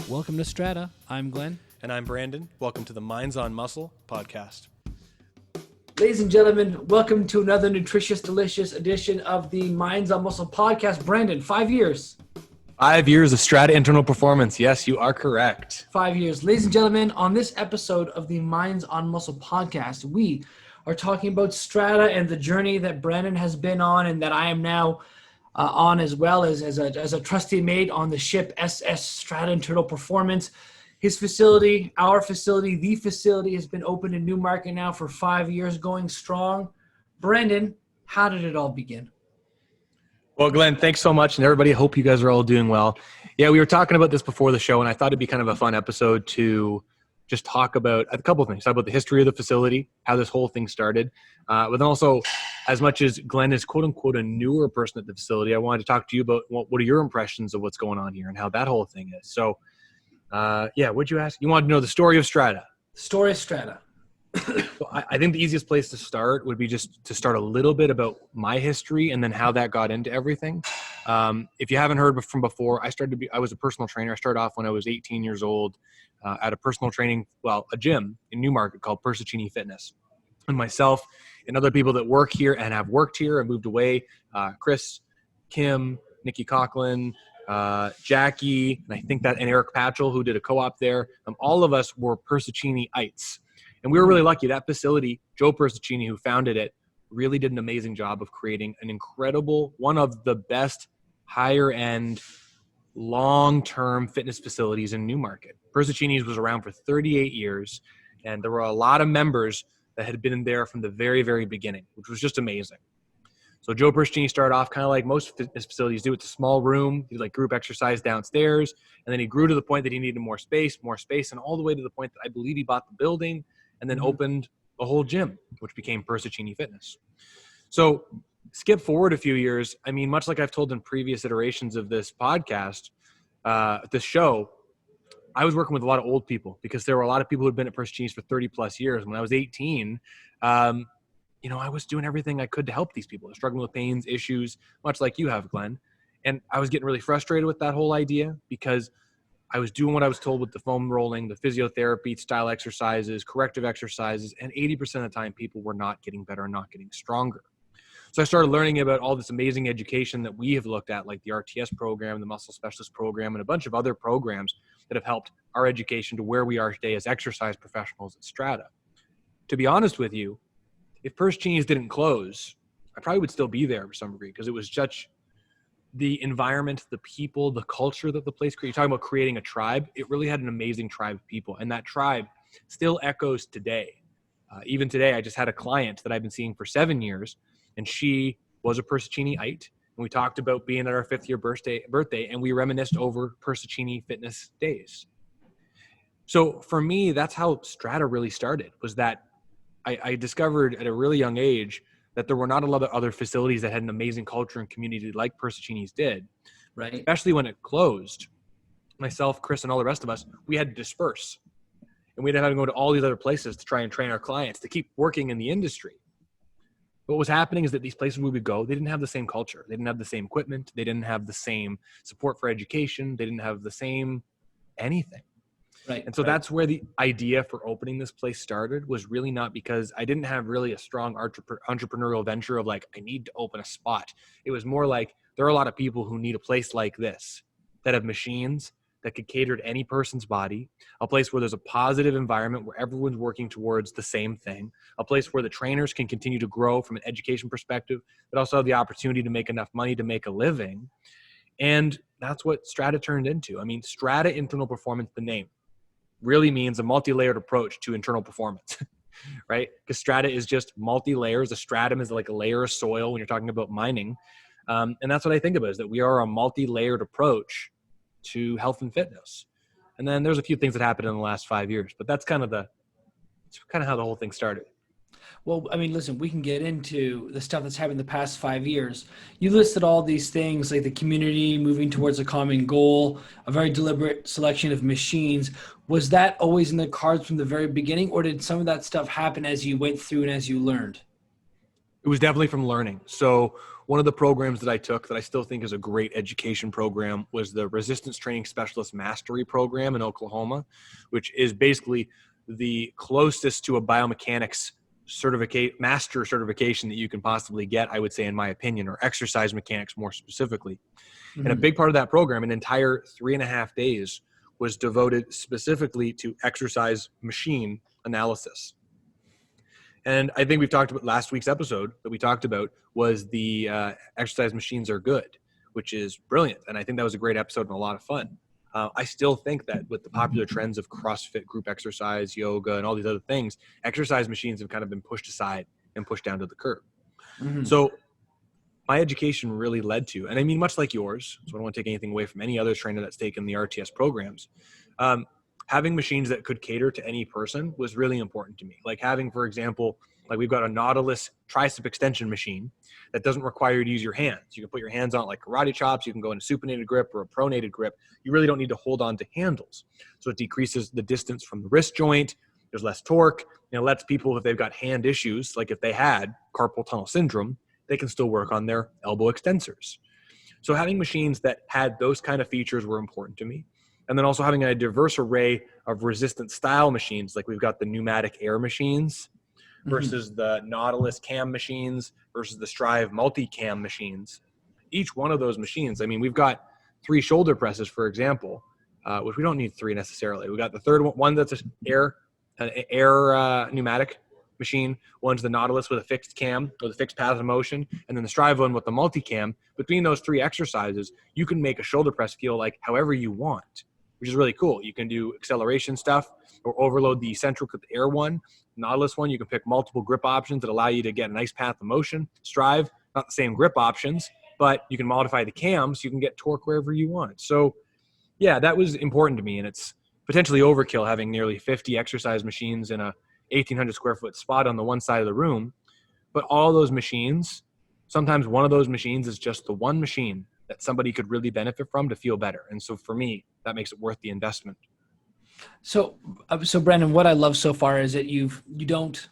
Welcome to Strata. I'm Glenn. And I'm Brandon. Welcome to the Minds on Muscle podcast. Ladies and gentlemen, welcome to another nutritious, delicious edition of the Minds on Muscle podcast. Brandon, 5 years. 5 years of Strata internal performance. Yes, you are correct. 5 years. Ladies and gentlemen, on this episode of the Minds on Muscle podcast, we are talking about Strata and the journey that Brandon has been on and that I am now on as well as a trusty mate on the ship SS Strata Internal Performance. His facility, our facility, the facility has been open in Newmarket now for 5 years, going strong. Brandon, how did it all begin? Well, Glenn, thanks so much. And everybody, hope you guys are all doing well. Yeah, we were talking about this before the show, and I thought it'd be kind of a fun episode to just talk about a couple of things. Talk about the history of the facility, how this whole thing started. But then also, as much as Glenn is quote unquote a newer person at the facility, I wanted to talk to you about what are your impressions of what's going on here and how that whole thing is. So what'd you ask? You wanted to know the story of Strata. Story of Strata. So I think the easiest place to start would be just to start a little bit about my history and then how that got into everything. If you haven't heard from before, I was a personal trainer. I started off when I was 18 years old at a personal training, a gym in Newmarket called Persicini Fitness. And myself and other people that work here and have worked here and moved away, Chris, Kim, Nikki Coughlin, Jackie, and Eric Patchell, who did a co-op there. All of us were Persicini-ites. And we were really lucky. That facility, Joe Persicini, who founded it, really did an amazing job of creating an incredible, one of the best higher-end, long-term fitness facilities in Newmarket. Persicini's was around for 38 years, and there were a lot of members that had been in there from the very, very beginning, which was just amazing. So Joe Persicini started off kind of like most fitness facilities do. It's a small room. He did like group exercise downstairs, and then he grew to the point that he needed more space, and all the way to the point that I believe he bought the building and then opened the whole gym, which became Persicini Fitness. So skip forward a few years. I mean, much like I've told in previous iterations of this podcast, this show, I was working with a lot of old people because there were a lot of people who had been at Persicini's for 30 plus years. When I was 18, I was doing everything I could to help these people. They're struggling with pains, issues, much like you have, Glenn. And I was getting really frustrated with that whole idea because I was doing what I was told with the foam rolling, the physiotherapy, style exercises, corrective exercises, and 80% of the time people were not getting better and not getting stronger. So I started learning about all this amazing education that we have looked at, like the RTS program, the muscle specialist program, and a bunch of other programs that have helped our education to where we are today as exercise professionals at Strata. To be honest with you, if Persicini's didn't close, I probably would still be there to some degree because it was such the environment, the people, the culture that the place created. You're talking about creating a tribe. It really had an amazing tribe of people. And that tribe still echoes today. Even today, I just had a client that I've been seeing for 7 years, and she was a Persicini-ite. And we talked about being at our 5th year birthday, and we reminisced over Persicini fitness days. So for me, that's how Strata really started, was that I discovered at a really young age that there were not a lot of other facilities that had an amazing culture and community like Persicini's did, right? Especially when it closed. Myself, Chris, and all the rest of us, we had to disperse. And we had to go to all these other places to try and train our clients to keep working in the industry. What was happening is that these places we would go, they didn't have the same culture. They didn't have the same equipment. They didn't have the same support for education. They didn't have the same anything. Right. And so that's where the idea for opening this place started, was really not because I didn't have really a strong entrepreneurial venture of like, I need to open a spot. It was more like there are a lot of people who need a place like this that have machines that could cater to any person's body, a place where there's a positive environment where everyone's working towards the same thing, a place where the trainers can continue to grow from an education perspective, but also have the opportunity to make enough money to make a living. And that's what Strata turned into. I mean, Strata Internal Performance, the name, really means a multi-layered approach to internal performance, right? Because strata is just multi-layers. A stratum is like a layer of soil when you're talking about mining. And that's what I think about, is that we are a multi-layered approach to health and fitness. And then there's a few things that happened in the last 5 years, but that's kind of how the whole thing started. Well, I mean, listen, we can get into the stuff that's happened in the past 5 years. You listed all these things like the community moving towards a common goal, a very deliberate selection of machines. Was that always in the cards from the very beginning, or did some of that stuff happen as you went through and as you learned? It was definitely from learning. So One of the programs that I took that I still think is a great education program was the Resistance Training Specialist Mastery Program in Oklahoma, which is basically the closest to a biomechanics master certification that you can possibly get, I would say, in my opinion, or exercise mechanics more specifically. And a big part of that program, an entire 3.5 days, was devoted specifically to exercise machine analysis. And I think we've talked about last week's episode that we talked about was the exercise machines are good, which is brilliant. And I think that was a great episode and a lot of fun. I still think that with the popular trends of CrossFit, group exercise, yoga, and all these other things, exercise machines have kind of been pushed aside and pushed down to the curb. So my education really led to, and I mean, much like yours, so I don't want to take anything away from any other trainer that's taken the RTS programs, having machines that could cater to any person was really important to me. Like having, for example, like we've got a Nautilus tricep extension machine that doesn't require you to use your hands. You can put your hands on it like karate chops. You can go in a supinated grip or a pronated grip. You really don't need to hold on to handles. So it decreases the distance from the wrist joint. There's less torque. And it lets people, if they've got hand issues, like if they had carpal tunnel syndrome, they can still work on their elbow extensors. So having machines that had those kind of features were important to me. And then also having a diverse array of resistant style machines, like we've got the pneumatic air machines versus the Nautilus cam machines versus the Strive multi-cam machines. Each one of those machines, I mean, we've got 3 shoulder presses, for example, which we don't need 3 necessarily. We got the third one that's an air pneumatic machine. One's the Nautilus with a fixed cam or the fixed path of motion, and then the Strive one with the multi-cam. Between those 3 exercises, you can make a shoulder press feel like however you want, which is really cool. You can do acceleration stuff or overload the eccentric with the air one. Nautilus one, you can pick multiple grip options that allow you to get a nice path of motion. Strive, not the same grip options, but you can modify the cams. You can get torque wherever you want. So yeah, that was important to me. And it's potentially overkill having nearly 50 exercise machines in a 1,800 square foot spot on the one side of the room. But all those machines, sometimes one of those machines is just the one machine that somebody could really benefit from to feel better. And so for me, that makes it worth the investment. So Brandon, what I love so far is that you don't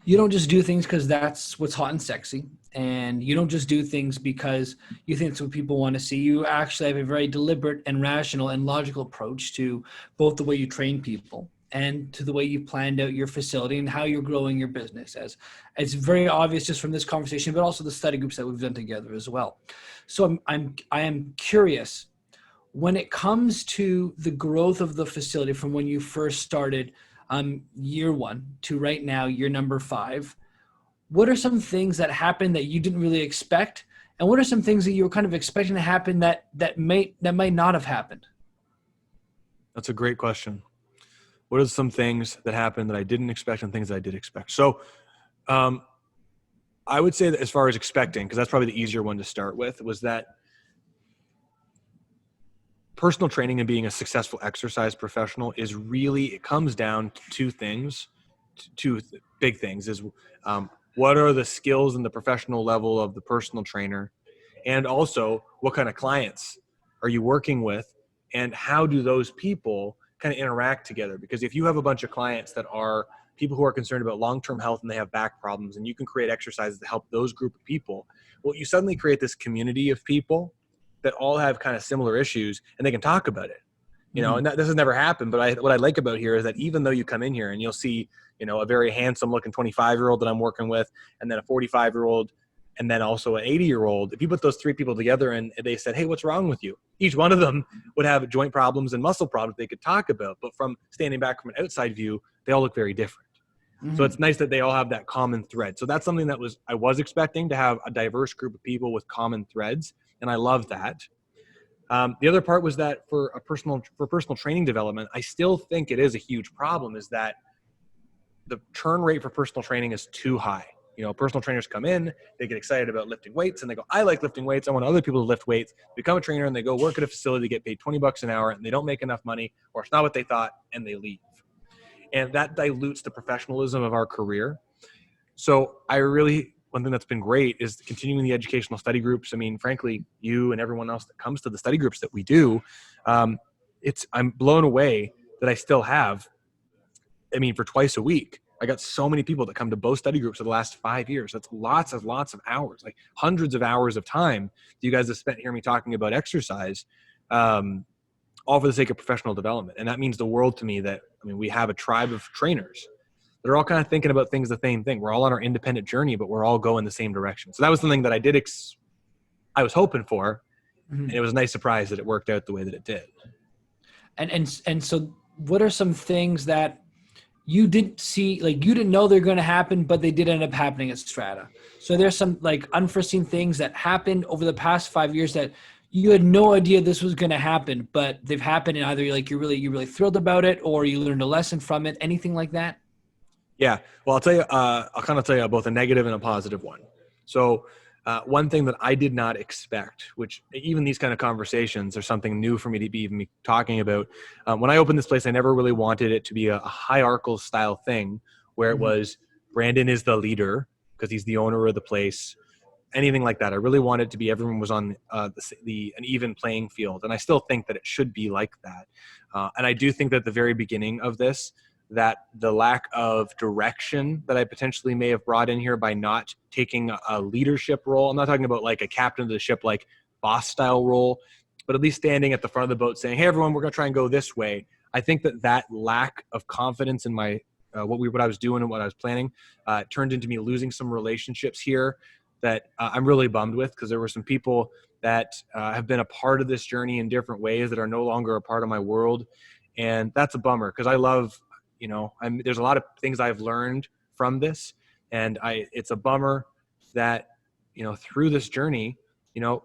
just do things because that's what's hot and sexy, and you don't just do things because you think it's what people want to see. You actually have a very deliberate and rational and logical approach to both the way you train people and to the way you planned out your facility and how you're growing your business. As it's very obvious just from this conversation, but also the study groups that we've done together as well. So I am curious, when it comes to the growth of the facility from when you first started year 1 to right now, year number 5, what are some things that happened that you didn't really expect? And what are some things that you were kind of expecting to happen that might not have happened? That's a great question. What are some things that happened that I didn't expect and things that I did expect? So I would say that as far as expecting, because that's probably the easier one to start with, was that personal training and being a successful exercise professional is really, it comes down to 2 things, big things is what are the skills and the professional level of the personal trainer, and also what kind of clients are you working with and how do those people kind of interact together. Because if you have a bunch of clients that are people who are concerned about long-term health and they have back problems, and you can create exercises to help those group of people, well, you suddenly create this community of people that all have kind of similar issues and they can talk about it, you know, and this has never happened. But what I like about here is that even though you come in here and you'll see, you know, a very handsome looking 25-year-old that I'm working with, and then a 45-year-old, and then also an 80-year-old, if you put those 3 people together and they said, hey, what's wrong with you? Each one of them would have joint problems and muscle problems they could talk about. But from standing back from an outside view, they all look very different. So it's nice that they all have that common thread. So that's something that I was expecting, to have a diverse group of people with common threads. And I love that. The other part was that for personal training development, I still think it is a huge problem, is that the churn rate for personal training is too high. You know, personal trainers come in, they get excited about lifting weights and they go, I like lifting weights. I want other people to lift weights, become a trainer, and they go work at a facility, get paid $20 an hour, and they don't make enough money, or it's not what they thought, and they leave. And that dilutes the professionalism of our career. So one thing that's been great is continuing the educational study groups. I mean, frankly, you and everyone else that comes to the study groups that we do, I'm blown away that I still have, for twice a week, I got so many people that come to both study groups for the last 5 years. That's lots of hours, like hundreds of hours of time you guys have spent hearing me talking about exercise, all for the sake of professional development. And that means the world to me that, I mean, we have a tribe of trainers. They're all kind of thinking about things the same thing. We're all on our independent journey, but we're all going the same direction. So that was something that I was hoping for. And it was a nice surprise that it worked out the way that it did. And so what are some things that you didn't see, like you didn't know they're going to happen, but they did end up happening at Strata? So there's some like unforeseen things that happened over the past 5 years that you had no idea this was going to happen, but they've happened, and either like you're really thrilled about it, or you learned a lesson from it. Anything like that? Yeah. Well, I'll tell you, I'll kind of tell you both a negative and a positive one. So one thing that I did not expect, which even these kind of conversations are something new for me to be even talking about. When I opened this place, I never really wanted it to be a hierarchical style thing where it was Brandon is the leader because he's the owner of the place, anything like that. I really wanted it to be everyone was on an even playing field. And I still think that it should be like that. And I do think that at the very beginning of this, that the lack of direction that I potentially may have brought in here by not taking a leadership role. I'm not talking about like a captain of the ship, like boss style role, but at least standing at the front of the boat saying, hey, everyone, we're going to try and go this way. I think that lack of confidence in my what I was doing and what I was planning turned into me losing some relationships here that I'm really bummed with, because there were some people that have been a part of this journey in different ways that are no longer a part of my world. And that's a bummer, because I love, there's a lot of things I've learned from this, and it's a bummer that, through this journey,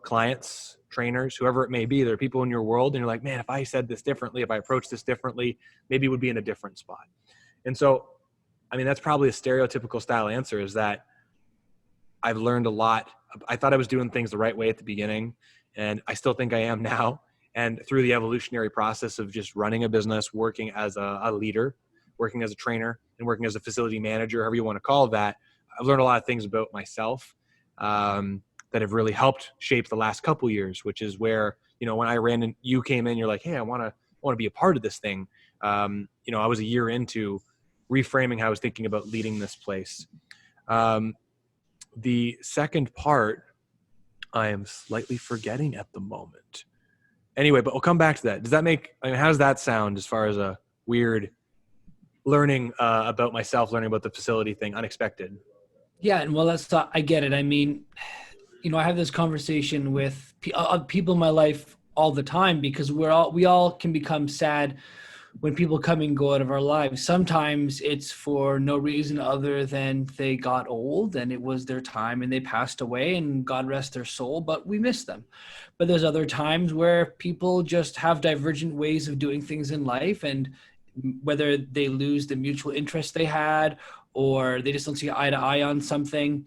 clients, trainers, whoever it may be, there are people in your world and you're like, man, if I said this differently, if I approached this differently, maybe it would be in a different spot. And so, I mean, that's probably a stereotypical style answer, is that I've learned a lot. I thought I was doing things the right way at the beginning, and I still think I am now. And through the evolutionary process of just running a business, working as a leader, working as a trainer, and working as a facility manager, however you want to call that, I've learned a lot of things about myself that have really helped shape the last couple years, which is where, when I ran and you came in, you're like, hey, I want to be a part of this thing. I was a year into reframing how I was thinking about leading this place. The second part, I am slightly forgetting at the moment. Anyway, but we'll come back to that. Does that how does that sound as far as a weird learning about myself, learning about the facility thing, unexpected? Yeah, and well, I get it. I mean, I have this conversation with people in my life all the time, because we all can become sad when people come and go out of our lives. Sometimes it's for no reason other than they got old and it was their time and they passed away, and God rest their soul, but we miss them. But there's other times where people just have divergent ways of doing things in life, and whether they lose the mutual interest they had, or they just don't see eye to eye on something,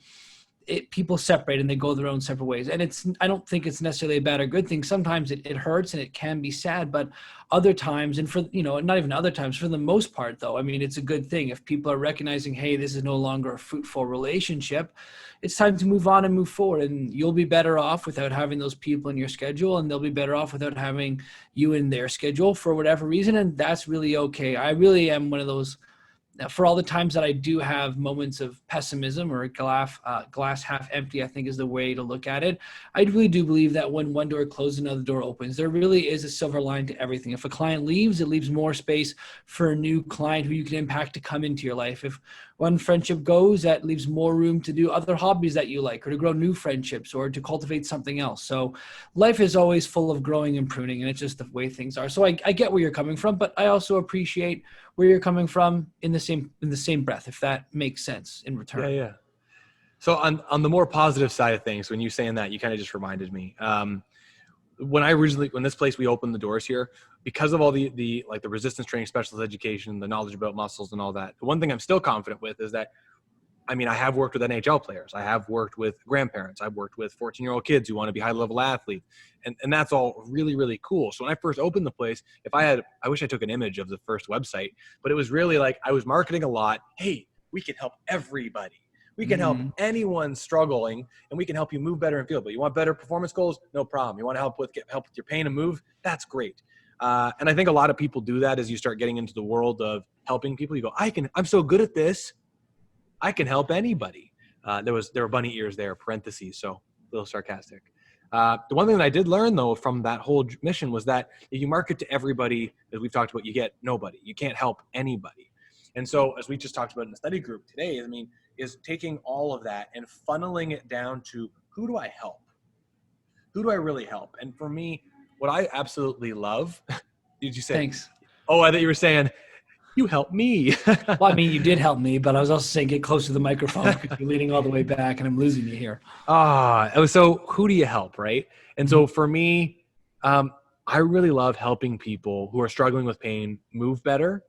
people separate and they go their own separate ways. And I don't think it's necessarily a bad or good thing. Sometimes it hurts and it can be sad, but other times, and for, not even other times, for the most part though, I mean, it's a good thing. If people are recognizing, hey, this is no longer a fruitful relationship, it's time to move on and move forward. And you'll be better off without having those people in your schedule, and they'll be better off without having you in their schedule for whatever reason. And that's really okay. I really am one of those, for all the times that I do have moments of pessimism or glass half empty, I think is the way to look at it. I really do believe that when one door closes, another door opens. There really is a silver line to everything. If a client leaves, it leaves more space for a new client who you can impact to come into your life. If one friendship goes, that leaves more room to do other hobbies that you like, or to grow new friendships, or to cultivate something else. So life is always full of growing and pruning, and it's just the way things are. So I get where you're coming from, but I also appreciate where you're coming from in the same breath, if that makes sense in return. Yeah. So on the more positive side of things, when you saying that, you kind of just reminded me. When this place, we opened the doors here, because of all the resistance training, specialist education, the knowledge about muscles and all that, the one thing I'm still confident with is that, I mean, I have worked with NHL players. I have worked with grandparents. I've worked with 14-year-old kids who want to be high-level athletes. And that's all really, really cool. So when I first opened the place, I wish I took an image of the first website, but it was really like I was marketing a lot. Hey, we can help everybody. We can help anyone struggling, and we can help you move better and feel. But you want better performance goals? No problem. You want to help with your pain and move? That's great. And I think a lot of people do that as you start getting into the world of helping people. You go, I'm so good at this. I can help anybody. There were bunny ears there, parentheses, so a little sarcastic. The one thing that I did learn though from that whole mission was that if you market to everybody, as we've talked about, you get nobody. You can't help anybody. And so, as we just talked about in the study group today, is taking all of that and funneling it down to who do I help? Who do I really help? And for me, what I absolutely love, did you say? Thanks. Oh, I thought you were saying, you help me. Well, I mean, you did help me, but I was also saying get close to the microphone because you're leaning all the way back and I'm losing you here. So who do you help, right? And so for me, I really love helping people who are struggling with pain move better,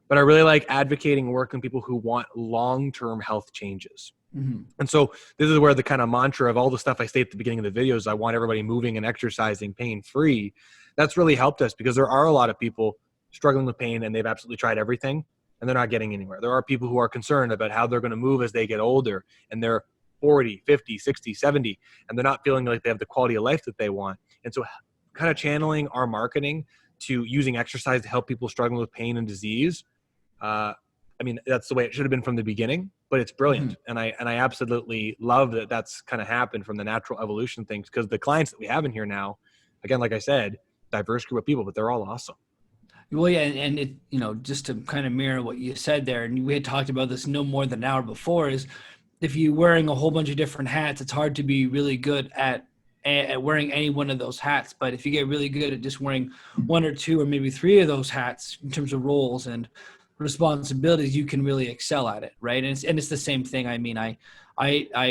but I really like advocating and working with people who want long-term health changes. Mm-hmm. And so this is where the kind of mantra of all the stuff I say at the beginning of the videos, I want everybody moving and exercising pain-free. That's really helped us because there are a lot of people struggling with pain and they've absolutely tried everything and they're not getting anywhere. There are people who are concerned about how they're going to move as they get older and they're 40, 50, 60, 70, and they're not feeling like they have the quality of life that they want. And so kind of channeling our marketing to using exercise to help people struggling with pain and disease. I mean, that's the way it should have been from the beginning, but it's brilliant. Mm-hmm. And I absolutely love that that's kind of happened from the natural evolution things, because the clients that we have in here now, again, like I said, diverse group of people, but they're all awesome. Well, yeah, and it, just to kind of mirror what you said there, and we had talked about this no more than an hour before, is if you're wearing a whole bunch of different hats, it's hard to be really good at wearing any one of those hats. But if you get really good at just wearing one or two or maybe three of those hats in terms of roles and responsibilities, you can really excel at it, right? And it's the same thing. I mean, I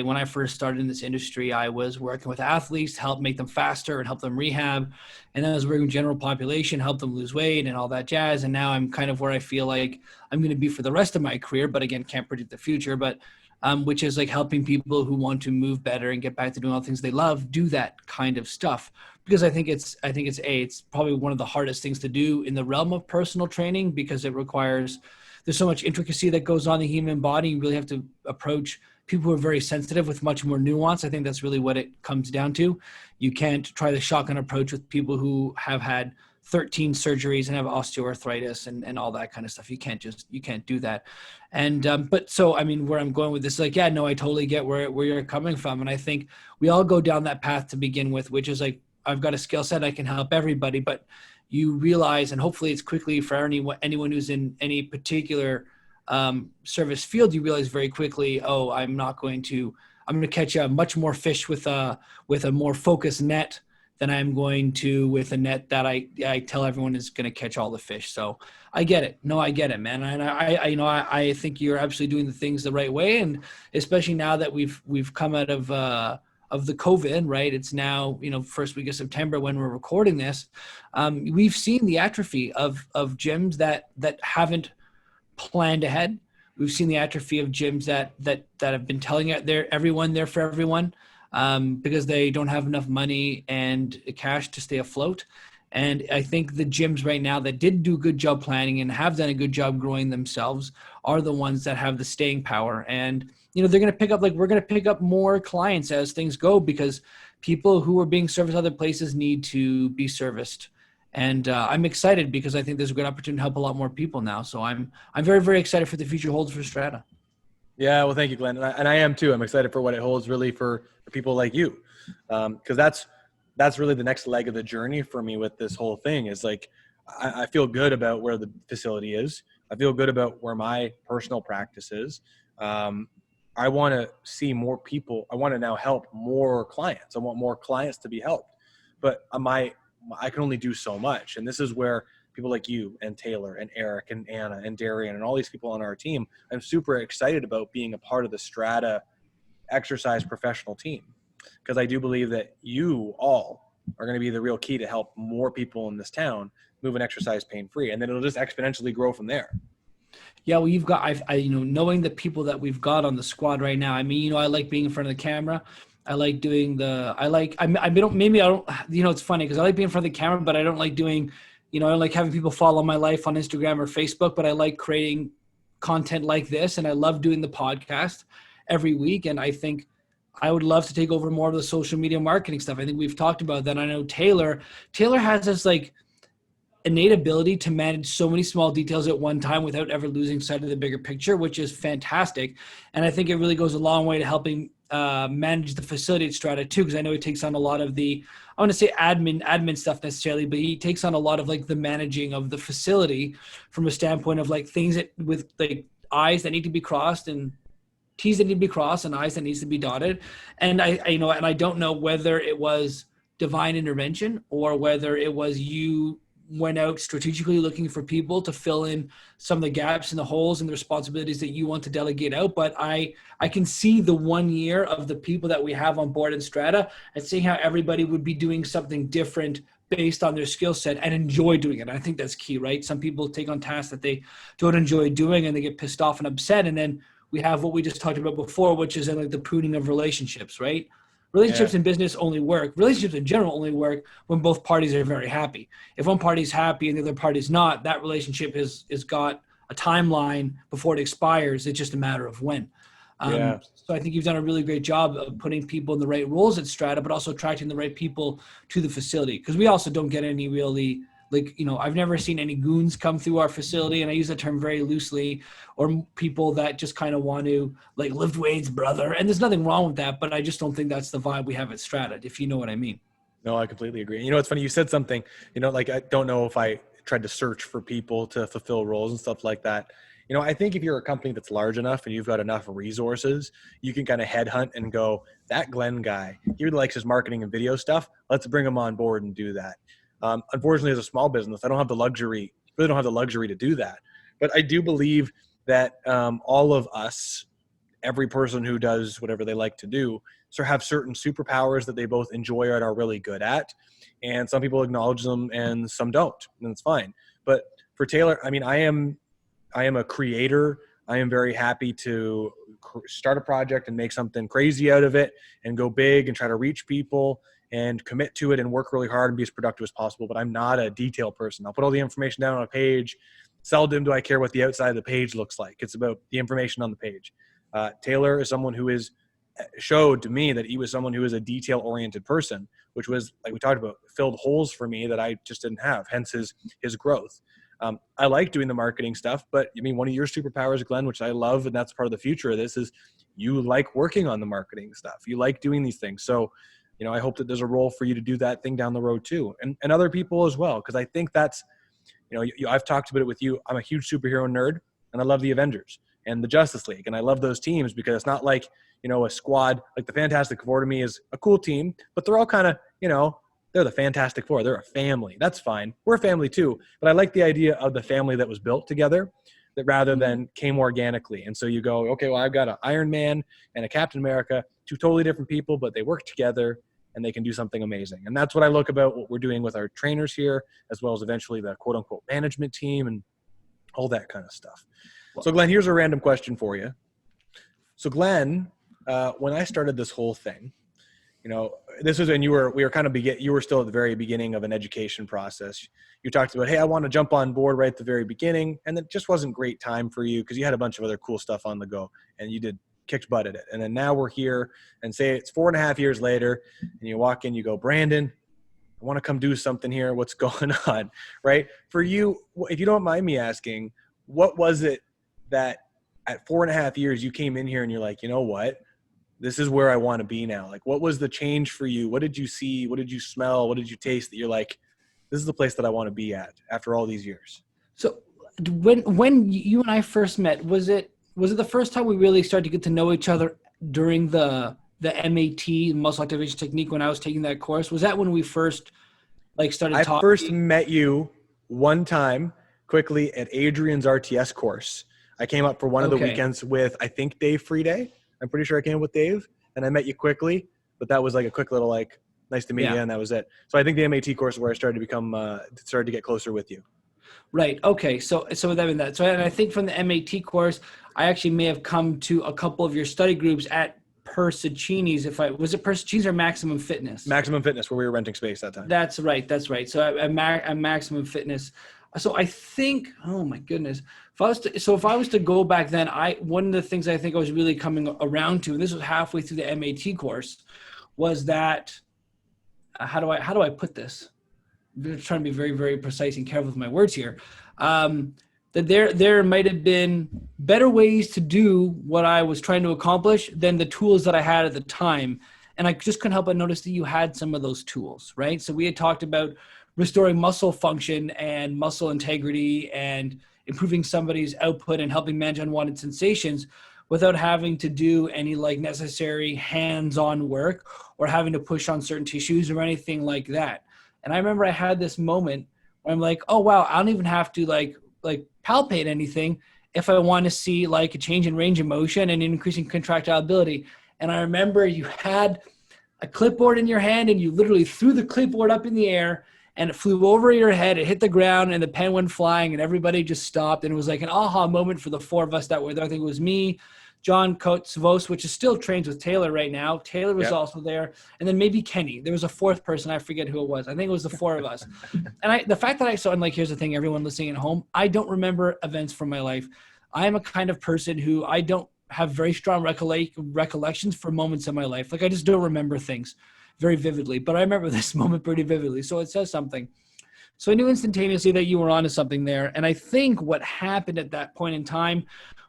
when I first started in this industry, I was working with athletes to help make them faster and help them rehab, and then I was working with general population, help them lose weight and all that jazz. And now I'm kind of where I feel like I'm going to be for the rest of my career, but again, can't predict the future. But which is like helping people who want to move better and get back to doing all the things they love, do that kind of stuff. Because I think it's probably one of the hardest things to do in the realm of personal training, because there's so much intricacy that goes on in the human body. You really have to approach people who are very sensitive with much more nuance. I think that's really what it comes down to. You can't try the shotgun approach with people who have had 13 surgeries and have osteoarthritis and all that kind of stuff. You can't do that. And, but so, I mean, where I'm going with this is like, yeah, no, I totally get where you're coming from. And I think we all go down that path to begin with, which is like, I've got a skill set, I can help everybody, but you realize, and hopefully it's quickly for anyone who's in any particular service field, you realize very quickly, oh, I'm going to catch a much more fish with a more focused net than I'm going to with a net that I tell everyone is going to catch all the fish. So I get it. No, I get it, man. And I think you're absolutely doing the things the right way. And especially now that we've come out of the COVID, right? It's now, first week of September when we're recording this. We've seen the atrophy of gyms that haven't planned ahead. We've seen the atrophy of gyms that have been telling everyone they're for everyone, because they don't have enough money and cash to stay afloat. And I think the gyms right now that did do a good job planning and have done a good job growing themselves are the ones that have the staying power. And, they're going to pick up, we're going to pick up more clients as things go, because people who are being serviced other places need to be serviced. And I'm excited because I think there's a good opportunity to help a lot more people now. So I'm very, very excited for the future holds for Strata. Yeah, well, thank you, Glenn. And I am too. I'm excited for what it holds really for people like you. Because that's really the next leg of the journey for me with this whole thing is like, I feel good about where the facility is. I feel good about where my personal practice is. I want to see more people. I want to now help more clients. I want more clients to be helped. But I can only do so much. And this is where people like you and Taylor and Eric and Anna and Darian and all these people on our team, I'm super excited about being a part of the Strata exercise professional team, because I do believe that you all are going to be the real key to help more people in this town move and exercise pain-free. And then it'll just exponentially grow from there. Yeah, well, you've got, knowing the people that we've got on the squad right now. I mean, I like being in front of the camera. I like doing it's funny because I like being in front of the camera, but I don't like doing, I don't like having people follow my life on Instagram or Facebook, but I like creating content like this. And I love doing the podcast every week. And I think I would love to take over more of the social media marketing stuff. I think we've talked about that. I know Taylor has this innate ability to manage so many small details at one time without ever losing sight of the bigger picture, which is fantastic. And I think it really goes a long way to helping manage the facility at Strata too, because I know he takes on a lot of the, I want to say admin stuff necessarily, but he takes on a lot of like the managing of the facility from a standpoint of like things that with like I's that need to be crossed and T's that need to be crossed and I's that needs to be dotted. And I don't know whether it was divine intervention or whether it was you went out strategically looking for people to fill in some of the gaps and the holes and the responsibilities that you want to delegate out. But I can see the 1 year of the people that we have on board in Strata and seeing how everybody would be doing something different based on their skill set and enjoy doing it. I think that's key, right? Some people take on tasks that they don't enjoy doing and they get pissed off and upset. And then we have what we just talked about before, which is like the pruning of relationships, right? Relationships in business only work. Relationships in general only work when both parties are very happy. If one party's happy and the other party's not, that relationship is got a timeline before it expires. It's just a matter of when. So I think you've done a really great job of putting people in the right roles at Strata, but also attracting the right people to the facility. Because we also don't get any really, I've never seen any goons come through our facility, and I use that term very loosely, or people that just kind of want to like lift weights, brother. And there's nothing wrong with that, but I just don't think that's the vibe we have at Strata, if you know what I mean. No, I completely agree. You know, it's funny. You said something, like, I don't know if I tried to search for people to fulfill roles and stuff like that. I think if you're a company that's large enough and you've got enough resources, you can kind of headhunt and go, that Glenn guy, he really likes his marketing and video stuff. Let's bring him on board and do that. Unfortunately, as a small business, I don't have the luxury, really don't have the luxury to do that. But I do believe that all of us, every person who does whatever they like to do, have certain superpowers that they both enjoy and are really good at. And some people acknowledge them and some don't, and it's fine. But for Taylor, I mean, I am a creator. I am very happy to start a project and make something crazy out of it and go big and try to reach people and commit to it and work really hard and be as productive as possible. But I'm not a detail person. I'll put all the information down on a page. Seldom do I care what the outside of the page looks like. It's about the information on the page. Taylor is someone who showed to me that he was someone who is a detail-oriented person, which was, like we talked about, filled holes for me that I just didn't have, hence his growth. I like doing the marketing stuff, but I mean, one of your superpowers, Glenn, which I love, and that's part of the future of this, is you like working on the marketing stuff. You like doing these things. So, I hope that there's a role for you to do that thing down the road too. And other people as well. Cause I think that's, I've talked about it with you. I'm a huge superhero nerd and I love the Avengers and the Justice League. And I love those teams because it's not like, a squad, like the Fantastic Four to me is a cool team, but they're all kind of, they're the Fantastic Four. They're a family. That's fine. We're a family too. But I like the idea of the family that was built together, that rather than came organically. And so you go, okay, well, I've got an Iron Man and a Captain America, two totally different people, but they work together and they can do something amazing. And that's what I look about what we're doing with our trainers here, as well as eventually the quote unquote management team and all that kind of stuff. So Glenn, here's a random question for you. So Glenn, when I started this whole thing, this was when you were still at the very beginning of an education process. You talked about, hey, I want to jump on board right at the very beginning. And it just wasn't great time for you because you had a bunch of other cool stuff on the go and you kicked butt at it. And then now we're here and say it's 4.5 years later and you walk in, you go, Brandon, I want to come do something here. What's going on? Right. For you, if you don't mind me asking, what was it that at 4.5 years you came in here and you're like, you know what? This is where I want to be now. Like, what was the change for you? What did you see? What did you smell? What did you taste that you're like, this is the place that I want to be at after all these years? So when you and I first met, was it the first time we really started to get to know each other during the MAT, muscle activation technique, when I was taking that course? Was that when we first started talking? I first met you one time quickly at Adrian's RTS course. I came up for one of the weekends with, I think, Dave Freeday. I'm pretty sure I came up with Dave, and I met you quickly, but that was like a quick little nice to meet you, and that was it. So I think the MAT course is where I started to get closer with you. Right. Okay. So that means that. So and I think from the MAT course, I actually may have come to a couple of your study groups at Persicini's. Was it Persicini's or Maximum Fitness? Maximum Fitness, where we were renting space that time. That's right. So at Maximum Fitness. So I think, oh my goodness, if I was to go back then, one of the things I think I was really coming around to, and this was halfway through the MAT course, was that how do I put this? trying to be very, very precise and careful with my words here. That there might have been better ways to do what I was trying to accomplish than the tools that I had at the time. And I just couldn't help but notice that you had some of those tools, right? So we had talked about restoring muscle function and muscle integrity and improving somebody's output and helping manage unwanted sensations without having to do any like necessary hands-on work or having to push on certain tissues or anything like that. And I remember I had this moment where I'm like, oh, wow, I don't even have to like palpate anything if I want to see like a change in range of motion and increasing contractile ability. And I remember you had a clipboard in your hand and you literally threw the clipboard up in the air and it flew over your head. It hit the ground and the pen went flying and everybody just stopped. And it was like an aha moment for the four of us that were there. I think it was me, John Coates-Vos, which is still trains with Taylor right now. Taylor was also there. And then maybe Kenny. There was a fourth person. I forget who it was. I think it was the four of us. And the fact that I saw, and like, here's the thing, everyone listening at home, I don't remember events from my life. I am a kind of person who I don't have very strong recollections for moments in my life. Like I just don't remember things very vividly, but I remember this moment pretty vividly. So it says something. So I knew instantaneously that you were onto something there. And I think what happened at that point in time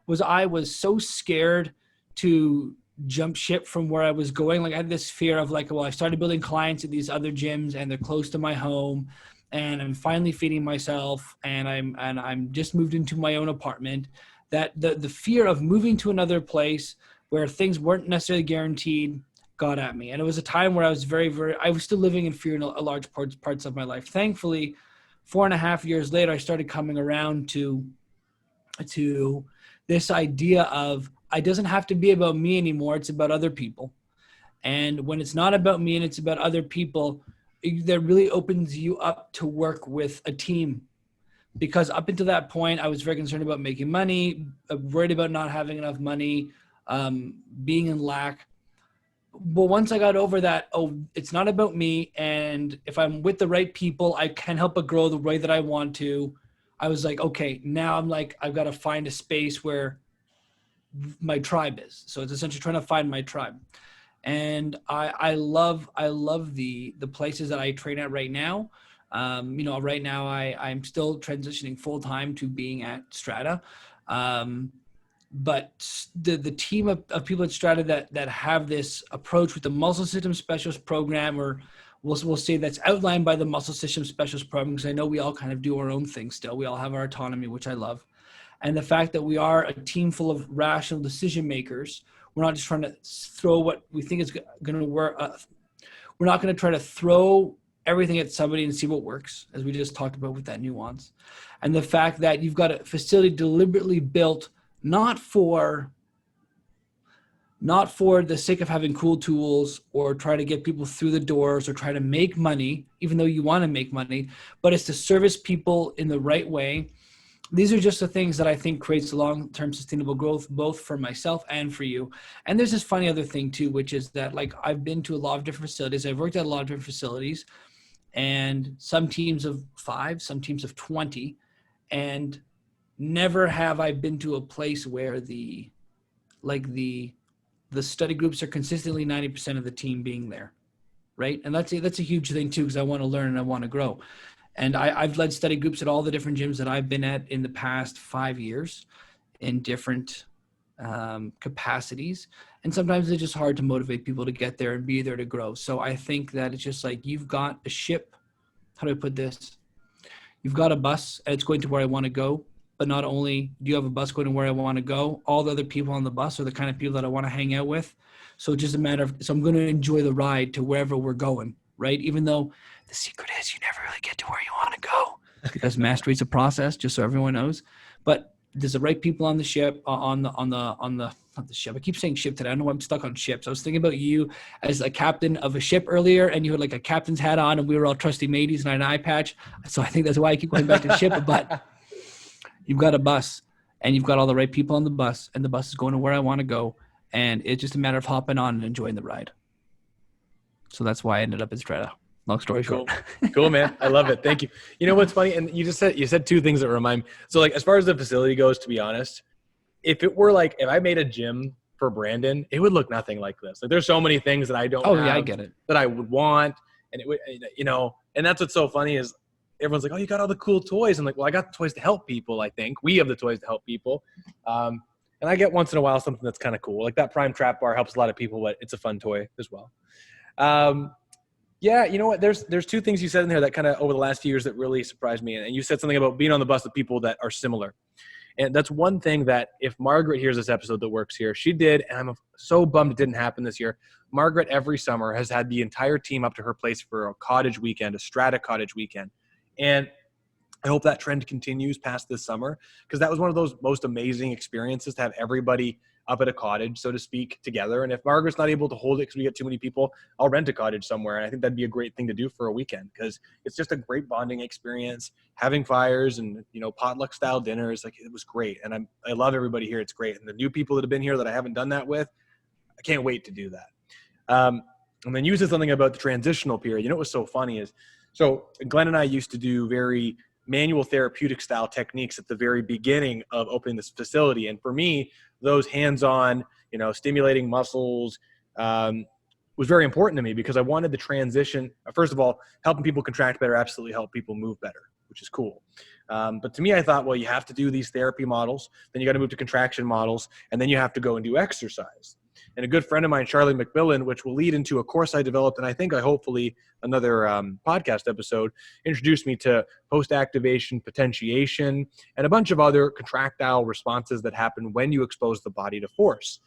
was I was so scared to jump ship from where I was going. Like I had this fear of like, well, I started building clients at these other gyms and they're close to my home and I'm finally feeding myself and I'm just moved into my own apartment. That the fear of moving to another place where things weren't necessarily guaranteed got at me. And it was a time where I was I was still living in fear in a large parts of my life. Thankfully, 4.5 years later, I started coming around to this idea of it doesn't have to be about me anymore. It's about other people. And when it's not about me and it's about other people, that really opens you up to work with a team. Because up until that point, I was very concerned about making money, worried about not having enough money, being in lack. But once I got over that, it's not about me. And if I'm with the right people, I can help it grow the way that I want to. I was like, okay, now I'm like, I've got to find a space where my tribe is. So it's essentially trying to find my tribe. And I love the places that I train at right now. Right now I'm still transitioning full time to being at Strata. But the team of people at Strata that have this approach with the muscle system specialist program, or we'll say that's outlined by the muscle system specialist program, because I know we all kind of do our own thing still. We all have our autonomy, which I love. And the fact that we are a team full of rational decision makers, we're not just trying to throw what we think is going to work. We're not going to try to throw everything at somebody and see what works, as we just talked about with that nuance. And the fact that you've got a facility deliberately built not for the sake of having cool tools or try to get people through the doors or try to make money, even though you want to make money, but it's to service people in the right way. These are just the things that I think creates long-term sustainable growth, both for myself and for you. And there's this funny other thing too, which is that like I've been to a lot of different facilities. I've worked at a lot of different facilities, and some teams of 5, some teams of 20, and never have I been to a place where the study groups are consistently 90% of the team being there, right? And that's a huge thing too, because I want to learn and I want to grow. And I've led study groups at all the different gyms that I've been at in the past 5 years in different capacities. And sometimes it's just hard to motivate people to get there and be there to grow. So I think that it's just like you've got a ship. How do I put this? You've got a bus and it's going to where I want to go. But not only do you have a bus going to where I want to go, all the other people on the bus are the kind of people that I want to hang out with. So it's just a matter of, so I'm going to enjoy the ride to wherever we're going, right? Even though the secret is you never really get to where you want to go, because mastery is a process, just so everyone knows. But there's the right people on the ship, not the ship. I keep saying ship today. I know I'm stuck on ships. I was thinking about you as a captain of a ship earlier, and you had like a captain's hat on, and we were all trusty mateys and I had an eye patch. So I think that's why I keep going back to ship. But you've got a bus, and you've got all the right people on the bus, and the bus is going to where I want to go, and it's just a matter of hopping on and enjoying the ride. So that's why I ended up in Strata. Long story short. Cool, man. I love it. Thank you. You know what's funny? And you said two things that remind me. So like, as far as the facility goes, to be honest, if I made a gym for Brandon, it would look nothing like this. Like there's so many things that I don't have I get it. that I would want. And it would, and that's what's so funny is everyone's like, oh, you got all the cool toys. I'm like, well, I got the toys to help people. I think we have the toys to help people. And I get once in a while something that's kind of cool. Like that Prime Trap Bar helps a lot of people, but it's a fun toy as well. Yeah, you know what? There's two things you said in there that kind of over the last few years that really surprised me. And you said something about being on the bus with people that are similar. And that's one thing that if Margaret hears this episode that works here, she did, and I'm so bummed it didn't happen this year. Margaret every summer has had the entire team up to her place for a cottage weekend, a Strata cottage weekend. And I hope that trend continues past this summer, because that was one of those most amazing experiences to have everybody up at a cottage, so to speak, together. And if Margaret's not able to hold it because we get too many people, I'll rent a cottage somewhere. And I think that'd be a great thing to do for a weekend, because it's just a great bonding experience, having fires and, you know, potluck style dinners. Like, it was great. And I love everybody here. It's great. And the new people that have been here that I haven't done that with, I can't wait to do that. And then you said something about the transitional period. You know, what was so funny is, so Glenn and I used to do very manual therapeutic style techniques at the very beginning of opening this facility. And for me, those hands-on, you know, stimulating muscles was very important to me, because I wanted the transition. First of all, helping people contract better absolutely help people move better, which is cool. But to me, I thought, well, you have to do these therapy models, then you got to move to contraction models, and then you have to go and do exercise. And a good friend of mine, Charlie McMillan, which will lead into a course I developed, and I think hopefully another podcast episode, introduced me to post-activation potentiation and a bunch of other contractile responses that happen when you expose the body to force.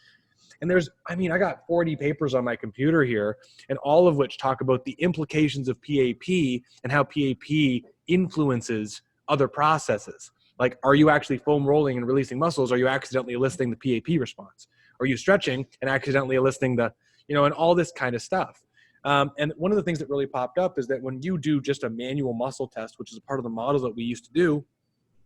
And I got 40 papers on my computer here, and all of which talk about the implications of PAP and how PAP influences other processes. Like, are you actually foam rolling and releasing muscles? Are you accidentally eliciting the PAP response? Are you stretching and accidentally eliciting the, you know, and all this kind of stuff. And one of the things that really popped up is that when you do just a manual muscle test, which is a part of the model that we used to do,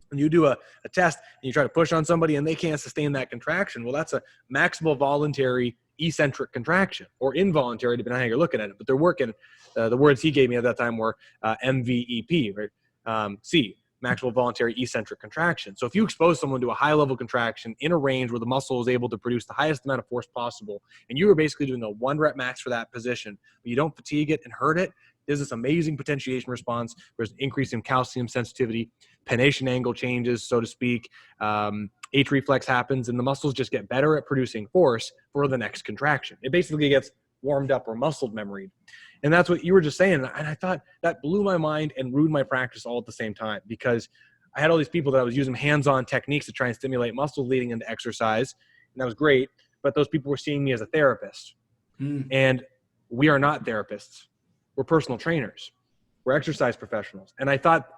when you do a test and you try to push on somebody and they can't sustain that contraction, well, that's a maximal voluntary eccentric contraction, or involuntary, depending on how you're looking at it. But they're working, the words he gave me at that time were MVEP, right? C, maximal voluntary eccentric contraction. So if you expose someone to a high level contraction in a range where the muscle is able to produce the highest amount of force possible, and you are basically doing a 1 rep max for that position, but you don't fatigue it and hurt it, there's this amazing potentiation response. There's an increase in calcium sensitivity, pennation angle changes, so to speak. H reflex happens, and the muscles just get better at producing force for the next contraction. It basically gets warmed up or muscle memory. And that's what you were just saying. And I thought that blew my mind and ruined my practice all at the same time, because I had all these people that I was using hands-on techniques to try and stimulate muscles leading into exercise. And that was great. But those people were seeing me as a therapist. And we are not therapists. We're personal trainers. We're exercise professionals. And I thought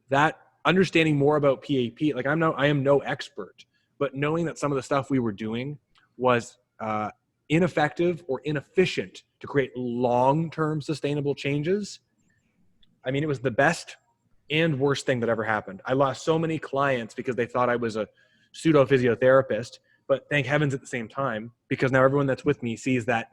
that understanding more about PAP, like I am no expert, but knowing that some of the stuff we were doing was ineffective or inefficient to create long-term sustainable changes. I mean, it was the best and worst thing that ever happened. I lost so many clients because they thought I was a pseudo physiotherapist, but thank heavens at the same time, because now everyone that's with me sees that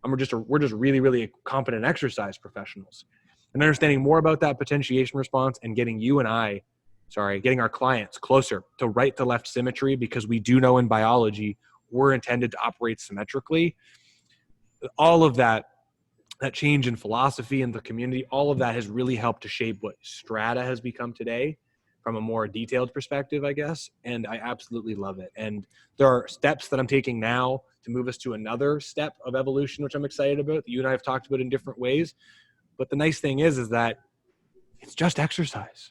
we're just really, really competent exercise professionals. And understanding more about that potentiation response and getting getting our clients closer to right to left symmetry, because we do know in biology we're intended to operate symmetrically. All of that change in philosophy in the community, all of that has really helped to shape what Strata has become today from a more detailed perspective, I guess. And I absolutely love it. And there are steps that I'm taking now to move us to another step of evolution, which I'm excited about, that you and I have talked about in different ways. But the nice thing is that it's just exercise.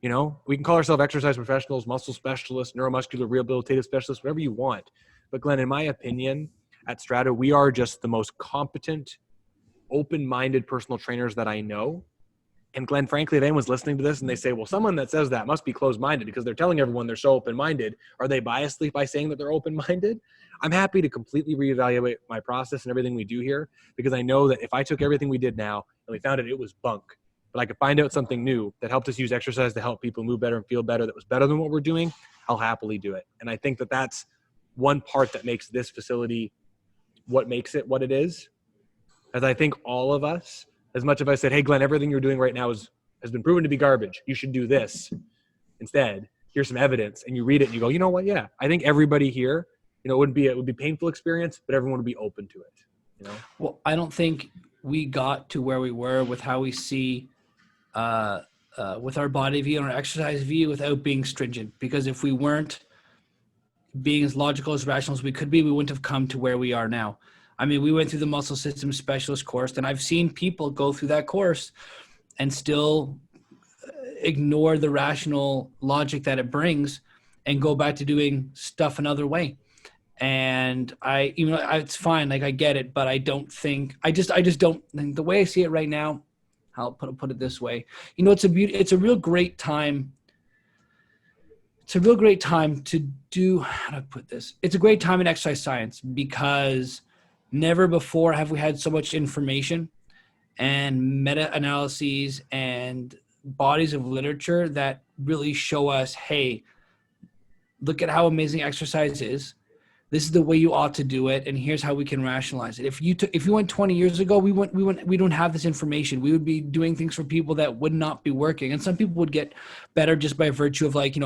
You know, we can call ourselves exercise professionals, muscle specialists, neuromuscular rehabilitative specialists, whatever you want. But Glenn, in my opinion, at Strata, we are just the most competent, open-minded personal trainers that I know. And Glenn, frankly, if anyone's listening to this and they say, well, someone that says that must be closed-minded because they're telling everyone they're so open-minded, are they biased by saying that they're open-minded? I'm happy to completely reevaluate my process and everything we do here, because I know that if I took everything we did now and we found it was bunk, but I could find out something new that helped us use exercise to help people move better and feel better, that was better than what we're doing, I'll happily do it. And I think that that's one part that makes this facility what makes it what it is. As I think all of us, as much as I said, hey, Glenn, everything you're doing right now has been proven to be garbage. You should do this instead. Here's some evidence. And you read it and you go, you know what? Yeah, I think everybody here, you know, it would be a painful experience, but everyone would be open to it. You know? Well, I don't think we got to where we were with how we see with our body view and our exercise view without being stringent. Because if we weren't being as logical, as rational as we could be, we wouldn't have come to where we are now. I mean, we went through the muscle system specialist course, and I've seen people go through that course and still ignore the rational logic that it brings and go back to doing stuff another way. And it's fine. Like, I get it, but I don't think, I just don't think, the way I see it right now, I'll put it this way. It's a real great time. It's a real great time to do, how do I put this? It's a great time in exercise science because never before have we had so much information and meta-analyses and bodies of literature that really show us, hey, look at how amazing exercise is. This is the way you ought to do it, and here's how we can rationalize it. If you went 20 years ago, we don't have this information. We would be doing things for people that would not be working, and some people would get better just by virtue of what's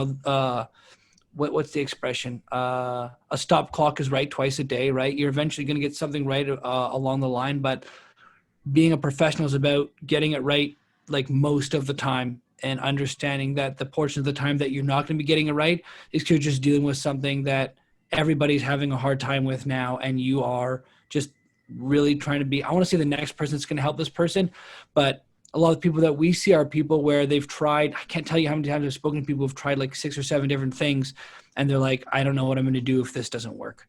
the expression? A stop clock is right twice a day, right? You're eventually going to get something right along the line, but being a professional is about getting it right like most of the time, and understanding that the portion of the time that you're not going to be getting it right is because you're just dealing with something that everybody's having a hard time with now, and you are just really trying to be, I want to say the next person that's going to help this person, but a lot of people that we see are people where they've tried, I can't tell you how many times I've spoken to people who've tried like 6 or 7 different things, and they're like, I don't know what I'm going to do if this doesn't work.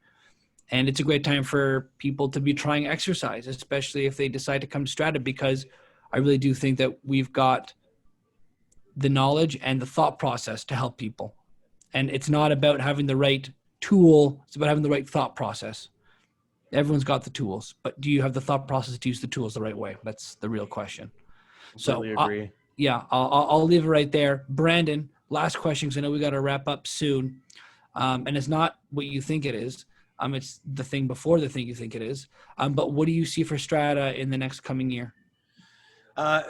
And it's a great time for people to be trying exercise, especially if they decide to come to Strata, because I really do think that we've got the knowledge and the thought process to help people. And it's not about having the right tool, it's about having the right thought process. Everyone's got the tools, but do you have the thought process to use the tools the right way? That's the real question. Completely agree. I'll leave it right there. Brandon, last question, because I know we got to wrap up soon. And it's not what you think it is. It's the thing before the thing you think it is. But what do you see for Strata in the next coming year? I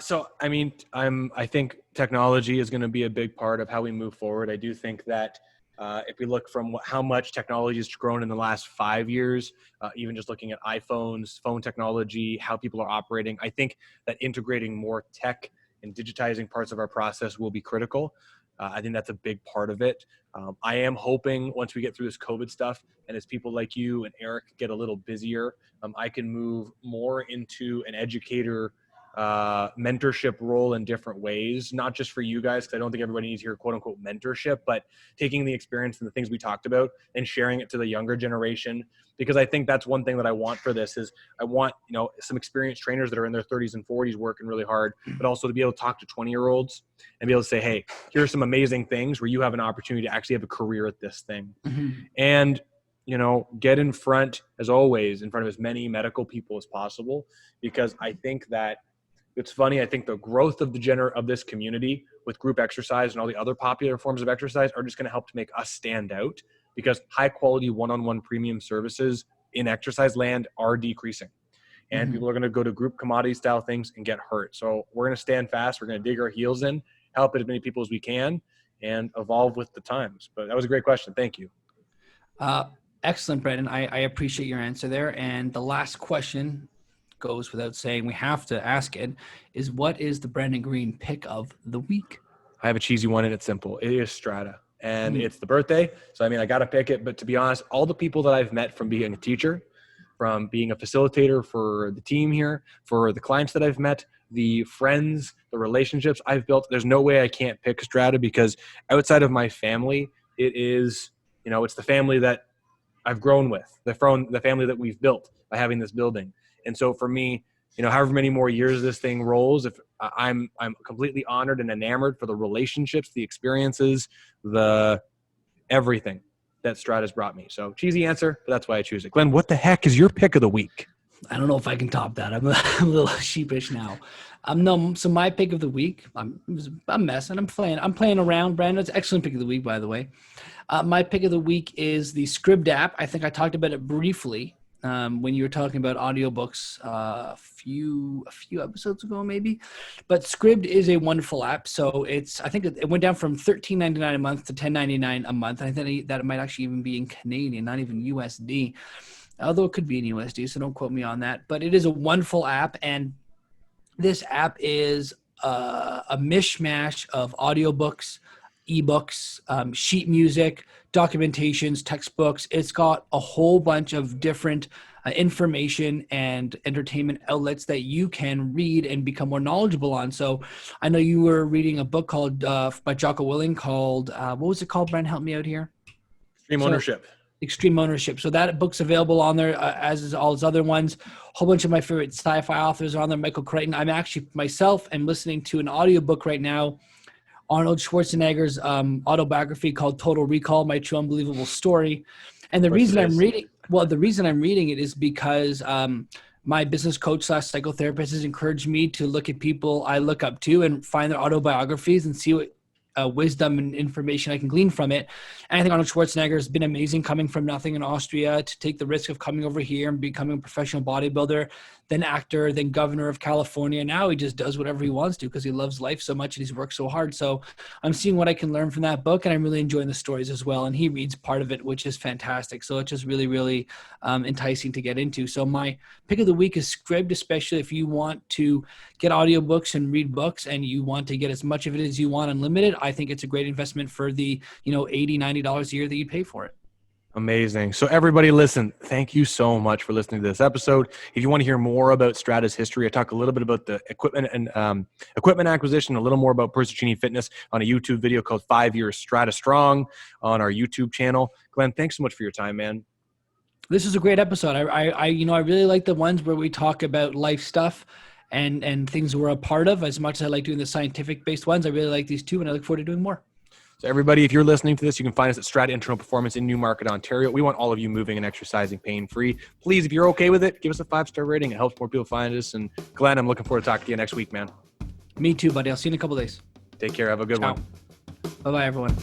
think technology is going to be a big part of how we move forward. I do think that if we look from how much technology has grown in the last 5 years, even just looking at iPhones, phone technology, how people are operating, I think that integrating more tech and digitizing parts of our process will be critical. I think that's a big part of it. I am hoping once we get through this COVID stuff, and as people like you and Eric get a little busier, I can move more into an educator mentorship role in different ways, not just for you guys, because I don't think everybody needs your quote unquote mentorship, but taking the experience and the things we talked about and sharing it to the younger generation. Because I think that's one thing that I want for this is I want, some experienced trainers that are in their 30s and 40s working really hard, but also to be able to talk to 20-year-olds and be able to say, hey, here's some amazing things where you have an opportunity to actually have a career at this thing. Mm-hmm. And get in front, as always, in front of as many medical people as possible, because I think that it's funny. I think the growth of of this community with group exercise and all the other popular forms of exercise are just going to help to make us stand out, because high quality one-on-one premium services in exercise land are decreasing, and people are going to go to group commodity style things and get hurt. So we're going to stand fast. We're going to dig our heels in, help as many people as we can, and evolve with the times. But that was a great question. Thank you. Excellent, Brandon. I appreciate your answer there. And the last question goes without saying, we have to ask it, is what is the Brandon Green pick of the week? I have a cheesy one, and it's simple. It is Strata, and it's the birthday. So, I got to pick it. But to be honest, all the people that I've met from being a teacher, from being a facilitator for the team here, for the clients that I've met, the friends, the relationships I've built, there's no way I can't pick Strata, because outside of my family, it is, it's the family that I've grown with, the family that we've built by having this building. And so for me, however many more years this thing rolls, if I'm completely honored and enamored for the relationships, the experiences, the everything that Strata's brought me. So cheesy answer, but that's why I choose it. Glenn, what the heck is your pick of the week? I don't know if I can top that. I'm a little sheepish now. No, so my pick of the week, I'm messing. I'm playing around. Brandon, it's an excellent pick of the week, by the way. My pick of the week is the Scribd app. I think I talked about it briefly when you were talking about audiobooks a few episodes ago, maybe. But Scribd is a wonderful app. So I think it went down from $13.99 a month to $10.99 a month. And I think that it might actually even be in Canadian, not even USD. Although it could be in USD, so don't quote me on that. But it is a wonderful app, and this app is a mishmash of audiobooks, ebooks, sheet music, documentations, textbooks. It's got a whole bunch of different information and entertainment outlets that you can read and become more knowledgeable on. So I know you were reading a book called by Jocko Willing called, what was it called, Brian? Help me out here. Extreme Ownership. Extreme Ownership. So that book's available on there, as is all his other ones. A whole bunch of my favorite sci-fi authors are on there. Michael Crichton. I'm actually myself am listening to an audiobook right now, Arnold Schwarzenegger's autobiography called Total Recall: My True Unbelievable Story. And the reason I'm reading it is because my business coach / psychotherapist has encouraged me to look at people I look up to and find their autobiographies and see what wisdom and information I can glean from it. And I think Arnold Schwarzenegger has been amazing, coming from nothing in Austria to take the risk of coming over here and becoming a professional bodybuilder, then actor, then governor of California. Now he just does whatever he wants to because he loves life so much and he's worked so hard. So I'm seeing what I can learn from that book, and I'm really enjoying the stories as well. And he reads part of it, which is fantastic. So it's just really, really enticing to get into. So my pick of the week is Scribd, especially if you want to get audiobooks and read books and you want to get as much of it as you want unlimited. I think it's a great investment for the, $80, $90 a year that you pay for it. Amazing. So everybody listen, thank you so much for listening to this episode. If you want to hear more about Strata's history, I talk a little bit about the equipment and equipment acquisition, a little more about Persicini Fitness on a YouTube video called 5 Years Strata Strong on our YouTube channel. Glenn, thanks so much for your time, man. This is a great episode. I really like the ones where we talk about life stuff and things we're a part of. As much as I like doing the scientific based ones, I really like these too, and I look forward to doing more. So everybody, if you're listening to this, you can find us at Strata Internal Performance in Newmarket, Ontario. We want all of you moving and exercising pain-free. Please, if you're okay with it, give us a 5-star rating. It helps more people find us. And Glenn, I'm looking forward to talking to you next week, man. Me too, buddy. I'll see you in a couple days. Take care. Have a good one. Bye-bye, everyone.